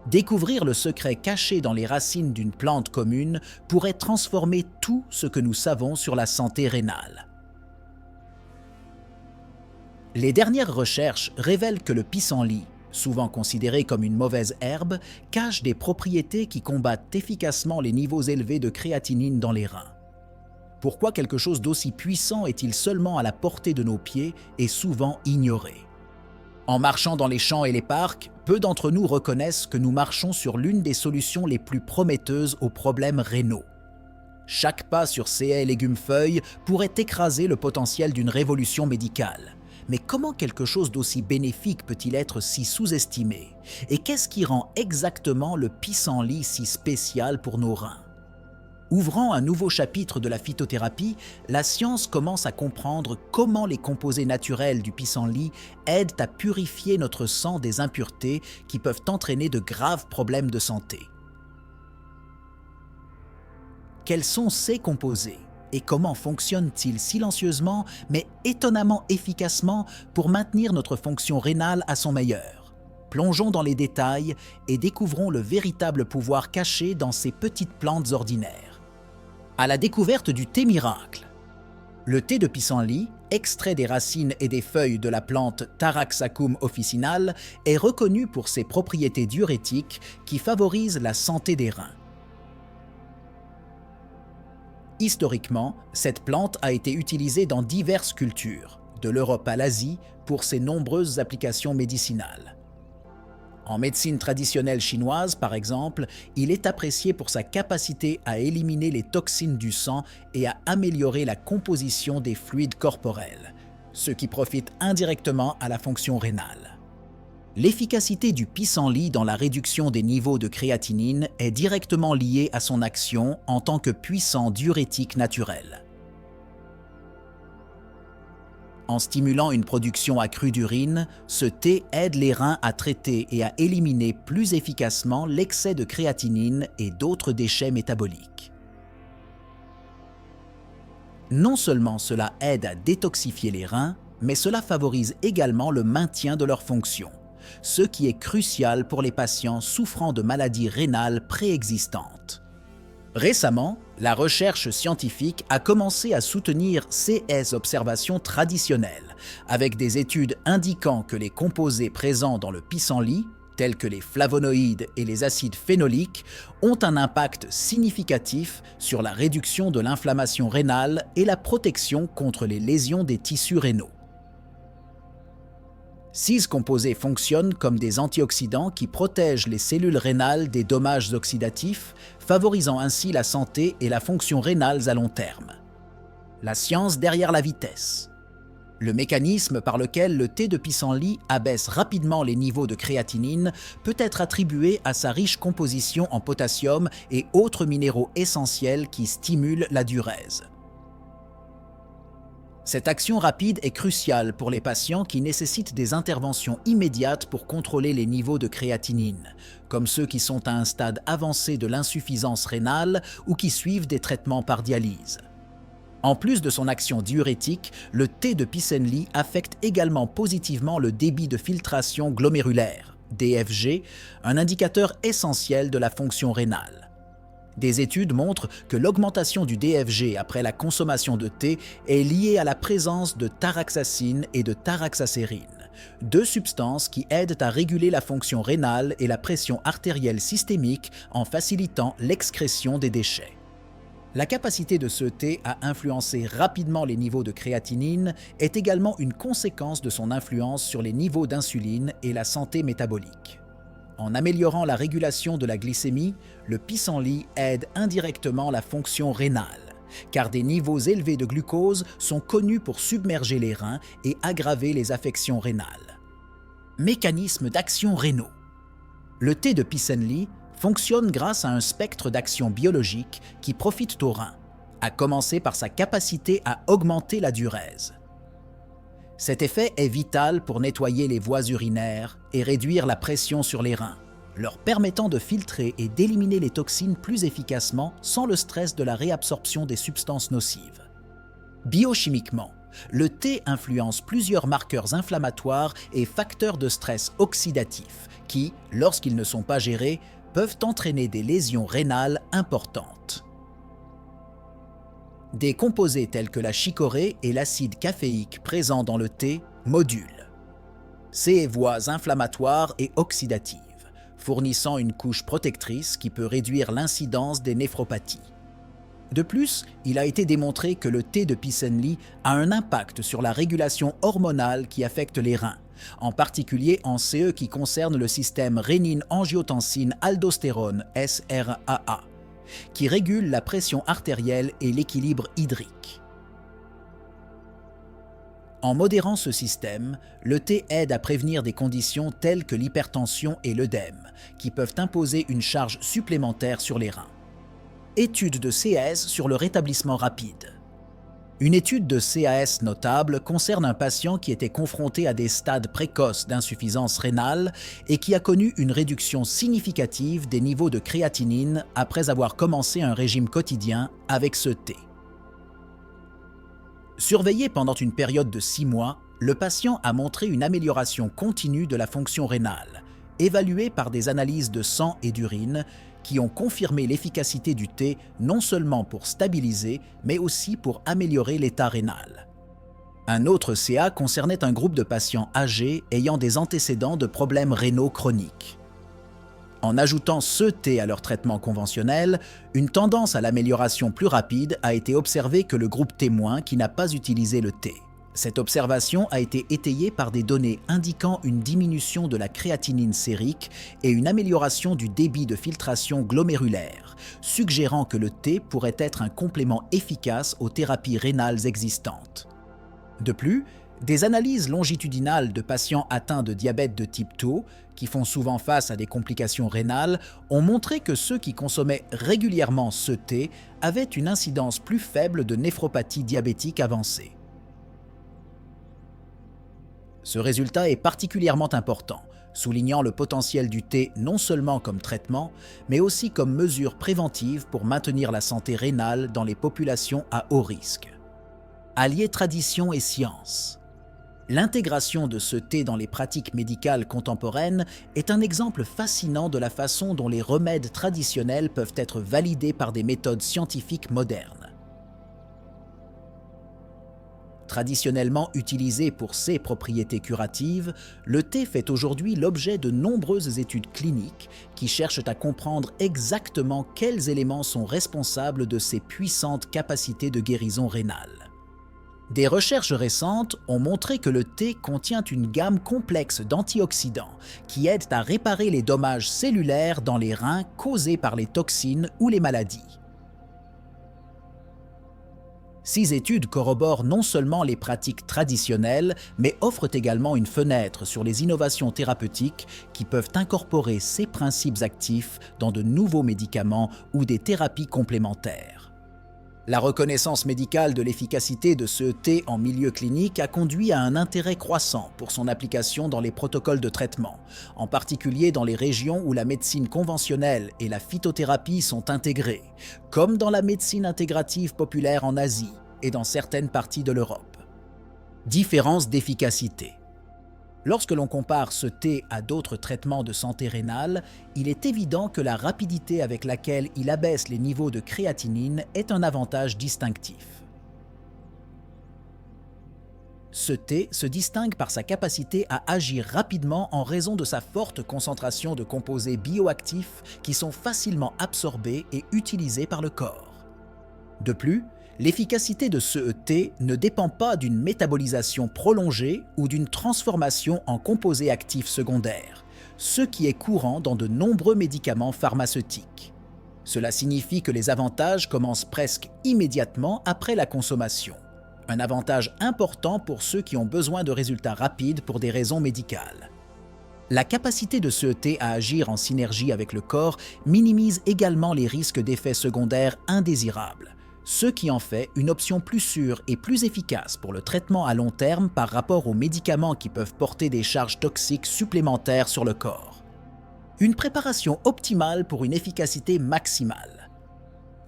Découvrir le secret caché dans les racines d'une plante commune pourrait transformer tout ce que nous savons sur la santé rénale. Les dernières recherches révèlent que le pissenlit, souvent considéré comme une mauvaise herbe, cache des propriétés qui combattent efficacement les niveaux élevés de créatinine dans les reins. Pourquoi quelque chose d'aussi puissant est-il seulement à la portée de nos pieds et souvent ignoré? En marchant dans les champs et les parcs, peu d'entre nous reconnaissent que nous marchons sur l'une des solutions les plus prometteuses aux problèmes rénaux. Chaque pas sur ces haies légumes-feuilles pourrait écraser le potentiel d'une révolution médicale. Mais comment quelque chose d'aussi bénéfique peut-il être si sous-estimé? Et qu'est-ce qui rend exactement le pissenlit si spécial pour nos reins? Ouvrant un nouveau chapitre de la phytothérapie, la science commence à comprendre comment les composés naturels du pissenlit aident à purifier notre sang des impuretés qui peuvent entraîner de graves problèmes de santé. Quels sont ces composés et comment fonctionnent-ils silencieusement mais étonnamment efficacement pour maintenir notre fonction rénale à son meilleur? Plongeons dans les détails et découvrons le véritable pouvoir caché dans ces petites plantes ordinaires. À la découverte du thé miracle. Le thé de pissenlit, extrait des racines et des feuilles de la plante Taraxacum officinale, est reconnu pour ses propriétés diurétiques qui favorisent la santé des reins. Historiquement, cette plante a été utilisée dans diverses cultures, de l'Europe à l'Asie, pour ses nombreuses applications médicinales. En médecine traditionnelle chinoise, par exemple, il est apprécié pour sa capacité à éliminer les toxines du sang et à améliorer la composition des fluides corporels, ce qui profite indirectement à la fonction rénale. L'efficacité du pissenlit dans la réduction des niveaux de créatinine est directement liée à son action en tant que puissant diurétique naturel. En stimulant une production accrue d'urine, ce thé aide les reins à traiter et à éliminer plus efficacement l'excès de créatinine et d'autres déchets métaboliques. Non seulement cela aide à détoxifier les reins, mais cela favorise également le maintien de leur fonction, ce qui est crucial pour les patients souffrant de maladies rénales préexistantes. Récemment, la recherche scientifique a commencé à soutenir ces observations traditionnelles, avec des études indiquant que les composés présents dans le pissenlit, tels que les flavonoïdes et les acides phénoliques, ont un impact significatif sur la réduction de l'inflammation rénale et la protection contre les lésions des tissus rénaux. Ces composés fonctionnent comme des antioxydants qui protègent les cellules rénales des dommages oxydatifs, favorisant ainsi la santé et la fonction rénale à long terme. La science derrière la vitesse. Le mécanisme par lequel le thé de pissenlit abaisse rapidement les niveaux de créatinine peut être attribué à sa riche composition en potassium et autres minéraux essentiels qui stimulent la diurèse. Cette action rapide est cruciale pour les patients qui nécessitent des interventions immédiates pour contrôler les niveaux de créatinine, comme ceux qui sont à un stade avancé de l'insuffisance rénale ou qui suivent des traitements par dialyse. En plus de son action diurétique, le thé de pissenlit affecte également positivement le débit de filtration glomérulaire, DFG, un indicateur essentiel de la fonction rénale. Des études montrent que l'augmentation du DFG après la consommation de thé est liée à la présence de taraxacine et de taraxacérine, deux substances qui aident à réguler la fonction rénale et la pression artérielle systémique en facilitant l'excrétion des déchets. La capacité de ce thé à influencer rapidement les niveaux de créatinine est également une conséquence de son influence sur les niveaux d'insuline et la santé métabolique. En améliorant la régulation de la glycémie, le pissenlit aide indirectement la fonction rénale, car des niveaux élevés de glucose sont connus pour submerger les reins et aggraver les affections rénales. Mécanisme d'action rénaux. Le thé de pissenlit fonctionne grâce à un spectre d'action biologique qui profite aux reins, à commencer par sa capacité à augmenter la diurèse. Cet effet est vital pour nettoyer les voies urinaires et réduire la pression sur les reins, leur permettant de filtrer et d'éliminer les toxines plus efficacement sans le stress de la réabsorption des substances nocives. Biochimiquement, Le thé influence plusieurs marqueurs inflammatoires et facteurs de stress oxydatif qui, lorsqu'ils ne sont pas gérés, peuvent entraîner des lésions rénales importantes. Des composés tels que la chicorée et l'acide caféique présents dans le thé modulent ces voies inflammatoires et oxydatives, fournissant une couche protectrice qui peut réduire l'incidence des néphropathies. De plus, il a été démontré que le thé de pissenlit a un impact sur la régulation hormonale qui affecte les reins, en particulier en ce qui concerne le système rénine-angiotensine-aldostérone SRAA, qui régule la pression artérielle et l'équilibre hydrique. En modérant ce système, le thé aide à prévenir des conditions telles que l'hypertension et l'œdème, qui peuvent imposer une charge supplémentaire sur les reins. Étude de CAS sur le rétablissement rapide. Une étude de CAS notable concerne un patient qui était confronté à des stades précoces d'insuffisance rénale et qui a connu une réduction significative des niveaux de créatinine après avoir commencé un régime quotidien avec ce thé. Surveillé pendant une période de 6 mois, le patient a montré une amélioration continue de la fonction rénale, évaluée par des analyses de sang et d'urine qui ont confirmé l'efficacité du thé non seulement pour stabiliser, mais aussi pour améliorer l'état rénal. Un autre CA concernait un groupe de patients âgés ayant des antécédents de problèmes rénaux chroniques. En ajoutant ce thé à leur traitement conventionnel, une tendance à l'amélioration plus rapide a été observée que le groupe témoin qui n'a pas utilisé le thé. Cette observation a été étayée par des données indiquant une diminution de la créatinine sérique et une amélioration du débit de filtration glomérulaire, suggérant que le thé pourrait être un complément efficace aux thérapies rénales existantes. De plus, des analyses longitudinales de patients atteints de diabète de type 2, qui font souvent face à des complications rénales, ont montré que ceux qui consommaient régulièrement ce thé avaient une incidence plus faible de néphropathie diabétique avancée. Ce résultat est particulièrement important, soulignant le potentiel du thé non seulement comme traitement, mais aussi comme mesure préventive pour maintenir la santé rénale dans les populations à haut risque. Allier tradition et science. L'intégration de ce thé dans les pratiques médicales contemporaines est un exemple fascinant de la façon dont les remèdes traditionnels peuvent être validés par des méthodes scientifiques modernes. Traditionnellement utilisé pour ses propriétés curatives, le thé fait aujourd'hui l'objet de nombreuses études cliniques qui cherchent à comprendre exactement quels éléments sont responsables de ces puissantes capacités de guérison rénale. Des recherches récentes ont montré que le thé contient une gamme complexe d'antioxydants qui aident à réparer les dommages cellulaires dans les reins causés par les toxines ou les maladies. Ces études corroborent non seulement les pratiques traditionnelles, mais offrent également une fenêtre sur les innovations thérapeutiques qui peuvent incorporer ces principes actifs dans de nouveaux médicaments ou des thérapies complémentaires. La reconnaissance médicale de l'efficacité de ce thé en milieu clinique a conduit à un intérêt croissant pour son application dans les protocoles de traitement, en particulier dans les régions où la médecine conventionnelle et la phytothérapie sont intégrées, comme dans la médecine intégrative populaire en Asie et dans certaines parties de l'Europe. Différence d'efficacité. Lorsque l'on compare ce thé à d'autres traitements de santé rénale, il est évident que la rapidité avec laquelle il abaisse les niveaux de créatinine est un avantage distinctif. Ce thé se distingue par sa capacité à agir rapidement en raison de sa forte concentration de composés bioactifs qui sont facilement absorbés et utilisés par le corps. De plus, l'efficacité de ce thé ne dépend pas d'une métabolisation prolongée ou d'une transformation en composés actifs secondaires, ce qui est courant dans de nombreux médicaments pharmaceutiques. Cela signifie que les avantages commencent presque immédiatement après la consommation. Un avantage important pour ceux qui ont besoin de résultats rapides pour des raisons médicales. La capacité de ce thé à agir en synergie avec le corps minimise également les risques d'effets secondaires indésirables, ce qui en fait une option plus sûre et plus efficace pour le traitement à long terme par rapport aux médicaments qui peuvent porter des charges toxiques supplémentaires sur le corps. Une préparation optimale pour une efficacité maximale.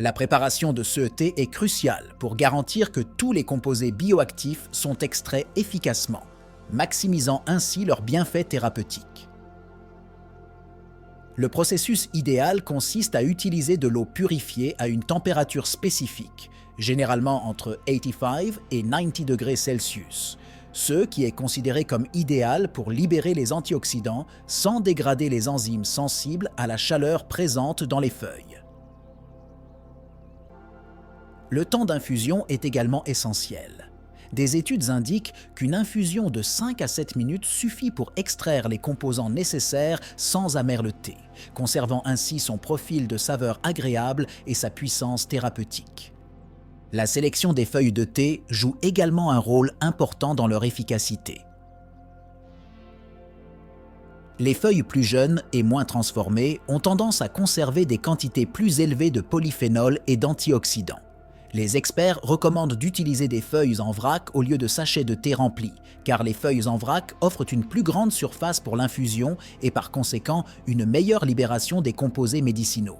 La préparation de ce thé est cruciale pour garantir que tous les composés bioactifs sont extraits efficacement, maximisant ainsi leurs bienfaits thérapeutiques. Le processus idéal consiste à utiliser de l'eau purifiée à une température spécifique, généralement entre 85 et 90 degrés Celsius, ce qui est considéré comme idéal pour libérer les antioxydants sans dégrader les enzymes sensibles à la chaleur présente dans les feuilles. Le temps d'infusion est également essentiel. Des études indiquent qu'une infusion de 5 à 7 minutes suffit pour extraire les composants nécessaires sans amerleter, conservant ainsi son profil de saveur agréable et sa puissance thérapeutique. La sélection des feuilles de thé joue également un rôle important dans leur efficacité. Les feuilles plus jeunes et moins transformées ont tendance à conserver des quantités plus élevées de polyphénol et d'antioxydants. Les experts recommandent d'utiliser des feuilles en vrac au lieu de sachets de thé remplis, car les feuilles en vrac offrent une plus grande surface pour l'infusion et par conséquent une meilleure libération des composés médicinaux.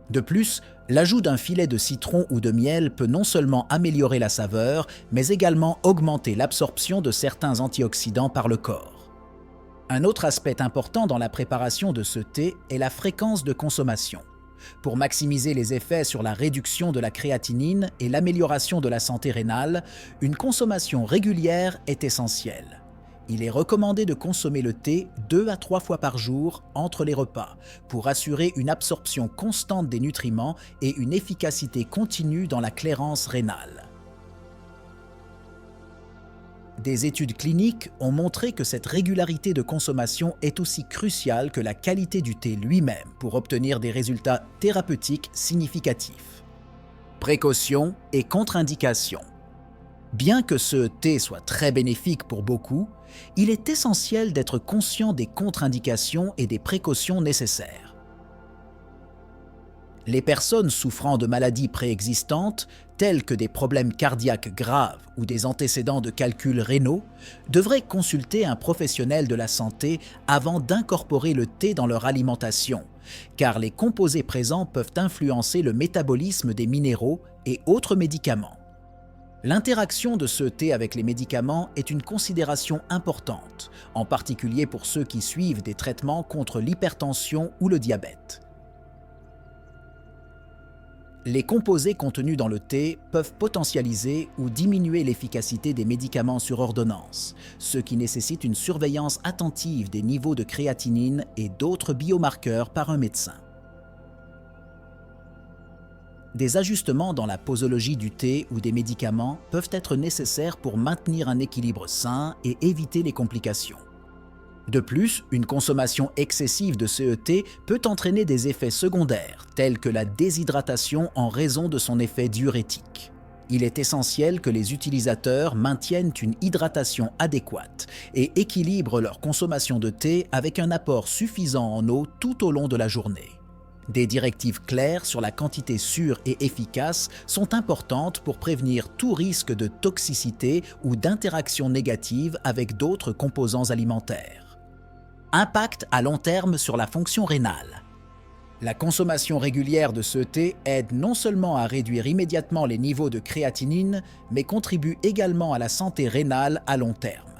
De plus, l'ajout d'un filet de citron ou de miel peut non seulement améliorer la saveur, mais également augmenter l'absorption de certains antioxydants par le corps. Un autre aspect important dans la préparation de ce thé est la fréquence de consommation. Pour maximiser les effets sur la réduction de la créatinine et l'amélioration de la santé rénale, une consommation régulière est essentielle. Il est recommandé de consommer le thé 2 à 3 fois par jour entre les repas pour assurer une absorption constante des nutriments et une efficacité continue dans la clairance rénale. Des études cliniques ont montré que cette régularité de consommation est aussi cruciale que la qualité du thé lui-même pour obtenir des résultats thérapeutiques significatifs. Précautions et contre-indications. Bien que ce thé soit très bénéfique pour beaucoup, il est essentiel d'être conscient des contre-indications et des précautions nécessaires. Les personnes souffrant de maladies préexistantes, telles que des problèmes cardiaques graves ou des antécédents de calculs rénaux, devraient consulter un professionnel de la santé avant d'incorporer le thé dans leur alimentation, car les composés présents peuvent influencer le métabolisme des minéraux et autres médicaments. L'interaction de ce thé avec les médicaments est une considération importante, en particulier pour ceux qui suivent des traitements contre l'hypertension ou le diabète. Les composés contenus dans le thé peuvent potentialiser ou diminuer l'efficacité des médicaments sur ordonnance, ce qui nécessite une surveillance attentive des niveaux de créatinine et d'autres biomarqueurs par un médecin. Des ajustements dans la posologie du thé ou des médicaments peuvent être nécessaires pour maintenir un équilibre sain et éviter les complications. De plus, une consommation excessive de ce thé peut entraîner des effets secondaires, tels que la déshydratation en raison de son effet diurétique. Il est essentiel que les utilisateurs maintiennent une hydratation adéquate et équilibrent leur consommation de thé avec un apport suffisant en eau tout au long de la journée. Des directives claires sur la quantité sûre et efficace sont importantes pour prévenir tout risque de toxicité ou d'interaction négative avec d'autres composants alimentaires. Impact à long terme sur la fonction rénale. La consommation régulière de ce thé aide non seulement à réduire immédiatement les niveaux de créatinine, mais contribue également à la santé rénale à long terme.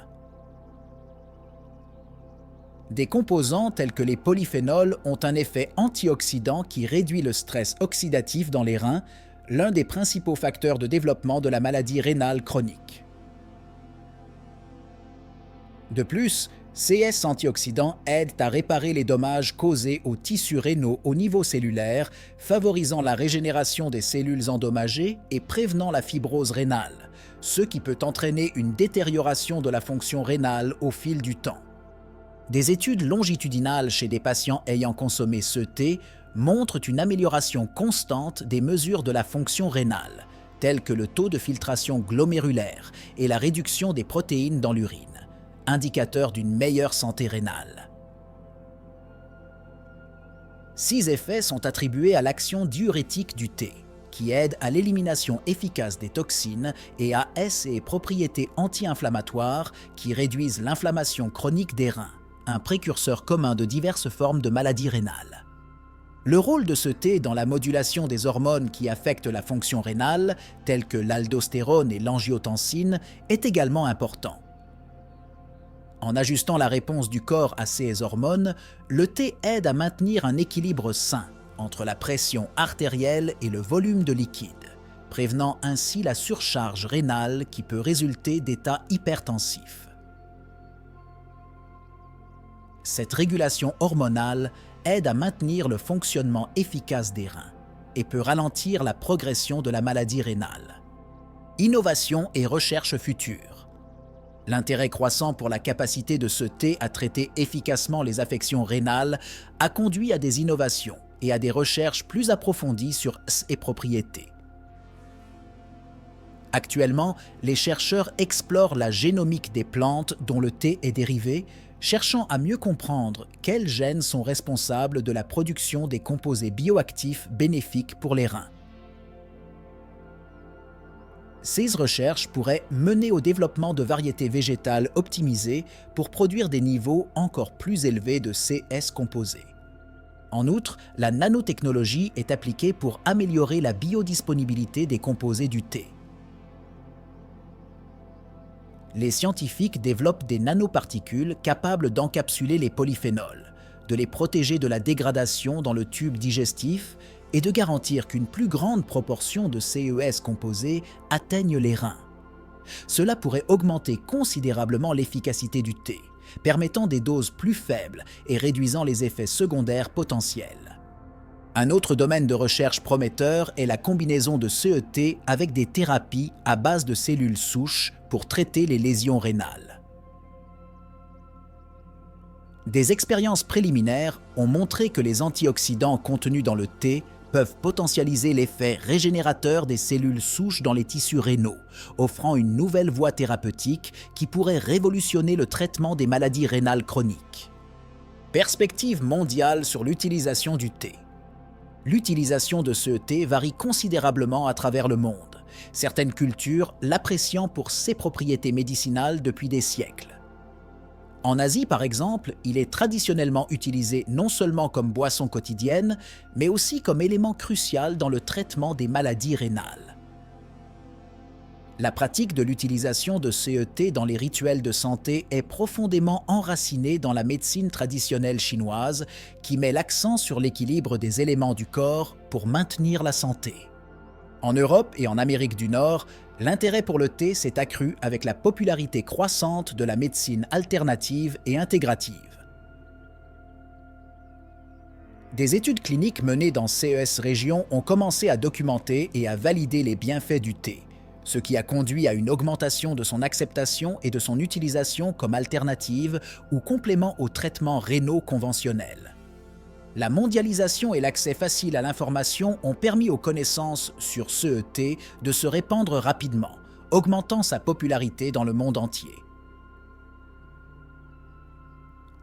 Des composants tels que les polyphénols ont un effet antioxydant qui réduit le stress oxydatif dans les reins, l'un des principaux facteurs de développement de la maladie rénale chronique. De plus, ces antioxydants aident à réparer les dommages causés aux tissus rénaux au niveau cellulaire, favorisant la régénération des cellules endommagées et prévenant la fibrose rénale, ce qui peut entraîner une détérioration de la fonction rénale au fil du temps. Des études longitudinales chez des patients ayant consommé ce thé montrent une amélioration constante des mesures de la fonction rénale, telles que le taux de filtration glomérulaire et la réduction des protéines dans l'urine, indicateur d'une meilleure santé rénale. 6 effets sont attribués à l'action diurétique du thé, qui aide à l'élimination efficace des toxines et à ses propriétés anti-inflammatoires qui réduisent l'inflammation chronique des reins, un précurseur commun de diverses formes de maladies rénales. Le rôle de ce thé dans la modulation des hormones qui affectent la fonction rénale, telles que l'aldostérone et l'angiotensine, est également important. En ajustant la réponse du corps à ces hormones, le thé aide à maintenir un équilibre sain entre la pression artérielle et le volume de liquide, prévenant ainsi la surcharge rénale qui peut résulter d'états hypertensifs. Cette régulation hormonale aide à maintenir le fonctionnement efficace des reins et peut ralentir la progression de la maladie rénale. Innovation et recherche future. L'intérêt croissant pour la capacité de ce thé à traiter efficacement les affections rénales a conduit à des innovations et à des recherches plus approfondies sur ses propriétés. Actuellement, les chercheurs explorent la génomique des plantes dont le thé est dérivé, cherchant à mieux comprendre quels gènes sont responsables de la production des composés bioactifs bénéfiques pour les reins. Ces recherches pourraient mener au développement de variétés végétales optimisées pour produire des niveaux encore plus élevés de CS composés. En outre, la nanotechnologie est appliquée pour améliorer la biodisponibilité des composés du thé. Les scientifiques développent des nanoparticules capables d'encapsuler les polyphénols, de les protéger de la dégradation dans le tube digestif et de garantir qu'une plus grande proportion de CES composés atteignent les reins. Cela pourrait augmenter considérablement l'efficacité du thé, permettant des doses plus faibles et réduisant les effets secondaires potentiels. Un autre domaine de recherche prometteur est la combinaison de CET avec des thérapies à base de cellules souches pour traiter les lésions rénales. Des expériences préliminaires ont montré que les antioxydants contenus dans le thé peuvent potentialiser l'effet régénérateur des cellules souches dans les tissus rénaux, offrant une nouvelle voie thérapeutique qui pourrait révolutionner le traitement des maladies rénales chroniques. Perspective mondiale sur l'utilisation du thé. L'utilisation de ce thé varie considérablement à travers le monde, certaines cultures l'appréciant pour ses propriétés médicinales depuis des siècles. En Asie, par exemple, il est traditionnellement utilisé non seulement comme boisson quotidienne, mais aussi comme élément crucial dans le traitement des maladies rénales. La pratique de l'utilisation de CET dans les rituels de santé est profondément enracinée dans la médecine traditionnelle chinoise qui met l'accent sur l'équilibre des éléments du corps pour maintenir la santé. En Europe et en Amérique du Nord, l'intérêt pour le thé s'est accru avec la popularité croissante de la médecine alternative et intégrative. Des études cliniques menées dans ces régions ont commencé à documenter et à valider les bienfaits du thé, ce qui a conduit à une augmentation de son acceptation et de son utilisation comme alternative ou complément aux traitements rénaux conventionnels. La mondialisation et l'accès facile à l'information ont permis aux connaissances sur CET de se répandre rapidement, augmentant sa popularité dans le monde entier.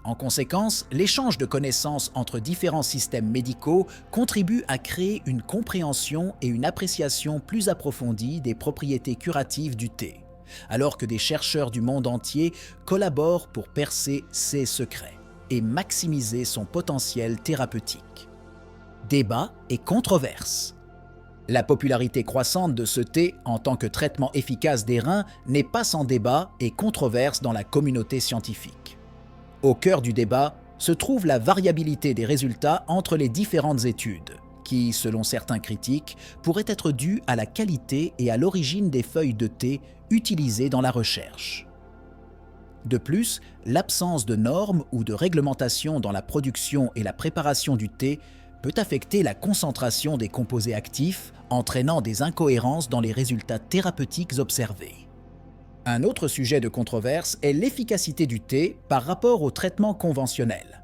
En conséquence, l'échange de connaissances entre différents systèmes médicaux contribue à créer une compréhension et une appréciation plus approfondie des propriétés curatives du thé, alors que des chercheurs du monde entier collaborent pour percer ses secrets et maximiser son potentiel thérapeutique. Débats et controverses. La popularité croissante de ce thé en tant que traitement efficace des reins n'est pas sans débat et controverse dans la communauté scientifique. Au cœur du débat se trouve la variabilité des résultats entre les différentes études, qui, selon certains critiques, pourraient être dues à la qualité et à l'origine des feuilles de thé utilisées dans la recherche. De plus, l'absence de normes ou de réglementation dans la production et la préparation du thé peut affecter la concentration des composés actifs, entraînant des incohérences dans les résultats thérapeutiques observés. Un autre sujet de controverse est l'efficacité du thé par rapport au traitement conventionnel.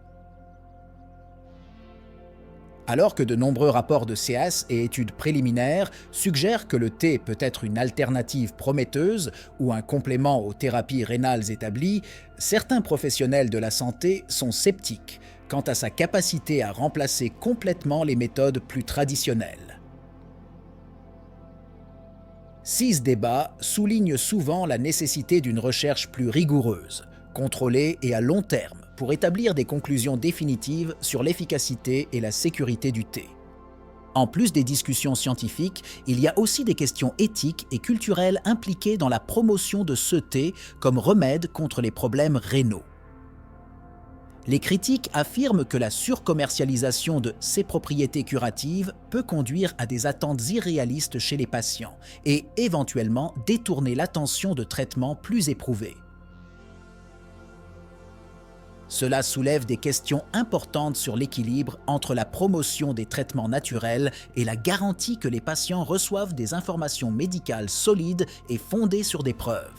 Alors que de nombreux rapports de CS et études préliminaires suggèrent que le thé peut être une alternative prometteuse ou un complément aux thérapies rénales établies, certains professionnels de la santé sont sceptiques quant à sa capacité à remplacer complètement les méthodes plus traditionnelles. Ces débats soulignent souvent la nécessité d'une recherche plus rigoureuse, contrôlée et à long terme, pour établir des conclusions définitives sur l'efficacité et la sécurité du thé. En plus des discussions scientifiques, il y a aussi des questions éthiques et culturelles impliquées dans la promotion de ce thé comme remède contre les problèmes rénaux. Les critiques affirment que la surcommercialisation de ces propriétés curatives peut conduire à des attentes irréalistes chez les patients et éventuellement détourner l'attention de traitements plus éprouvés. Cela soulève des questions importantes sur l'équilibre entre la promotion des traitements naturels et la garantie que les patients reçoivent des informations médicales solides et fondées sur des preuves.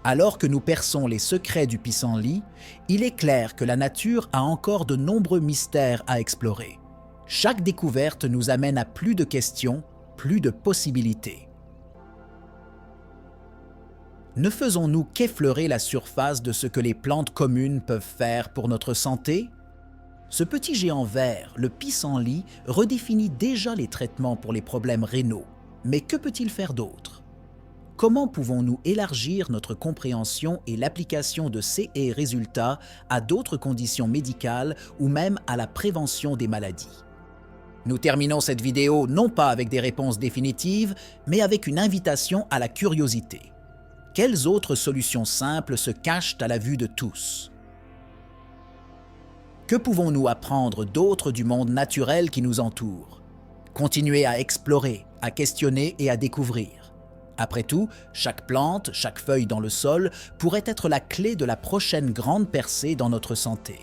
Alors que nous perçons les secrets du pissenlit, il est clair que la nature a encore de nombreux mystères à explorer. Chaque découverte nous amène à plus de questions, plus de possibilités. Ne faisons-nous qu'effleurer la surface de ce que les plantes communes peuvent faire pour notre santé? Ce petit géant vert, le pissenlit, redéfinit déjà les traitements pour les problèmes rénaux. Mais que peut-il faire d'autre? Comment pouvons-nous élargir notre compréhension et l'application de ces résultats à d'autres conditions médicales ou même à la prévention des maladies? Nous terminons cette vidéo non pas avec des réponses définitives, mais avec une invitation à la curiosité. Quelles autres solutions simples se cachent à la vue de tous? Que pouvons-nous apprendre d'autre du monde naturel qui nous entoure? Continuez à explorer, à questionner et à découvrir. Après tout, chaque plante, chaque feuille dans le sol pourrait être la clé de la prochaine grande percée dans notre santé.